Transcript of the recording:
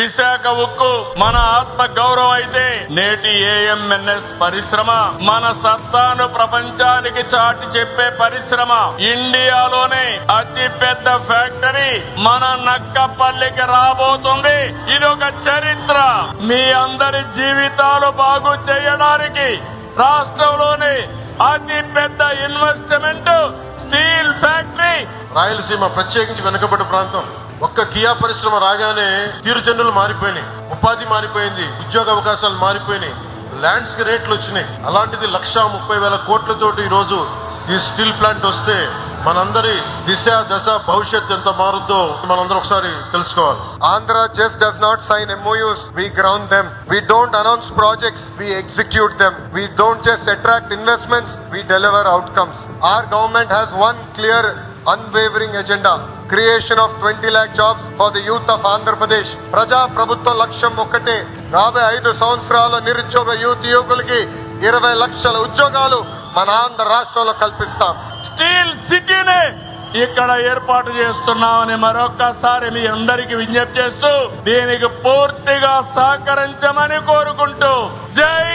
విశాఖ ఉక్కు మన ఆత్మ గౌరవం అయితే నేటి ఏఎంఎన్ఎస్ పరిశ్రమ మన సత్తాను ప్రపంచానికి చాటి చెప్పే పరిశ్రమ. ఇండియాలోనే అతి పెద్ద ఫ్యాక్టరీ మన నక్కపల్లికి రాబోతుంది. ఇదొక చరిత్ర. మీ అందరి జీవితాలు బాగు చేయడానికి రాష్ట్రంలోనే అతి పెద్ద ఇన్వెస్ట్మెంట్ స్టీల్ ఫ్యాక్టరీ. రాయలసీమ ప్రత్యేకించి వెనుకబడి ప్రాంతం. ఒక్క కియా పరిశ్రమ రాగానే తీరుతెన్నులు మారిపోయినాయి, ఉపాధి మారిపోయింది, ఉద్యోగ అవకాశాలు మారిపోయినాయి, ల్యాండ్స్ కి రేట్లు వచ్చినాయి. అలాంటిది 1,30,000 కోట్లతోటి ఈ రోజు ఈ స్టీల్ ప్లాంట్ వస్తే మనందరి దిశ దశ భవిష్యత్ ఎంత మారుద్దో మనందరం ఒకసారి తెలుసుకోవాలి. Andhra just does not sign MOUs, we ground them. We don't announce projects, we execute them. We don't just attract investments, we deliver outcomes. Our government has one clear, unwavering agenda. Creation of 20 lakh jobs for the youth of Andhra Pradesh. ప్రజా ప్రభుత్వ లక్ష్యం ఒక్కటే. రాబోయే 5 సంవత్సరాల నిరుద్యోగ యువకులకి 20 లక్షల ఉద్యోగాలు మన ఆంధ్ర రాష్ట్రంలో కల్పిస్తాం. స్టీల్ సిటీని ఇక్కడ ఏర్పాటు చేస్తున్నామని మరొక్కసారి మీ అందరికి విజ్ఞప్తి చేస్తూ దీనికి పూర్తిగా సహకరించమని కోరుకుంటూ జై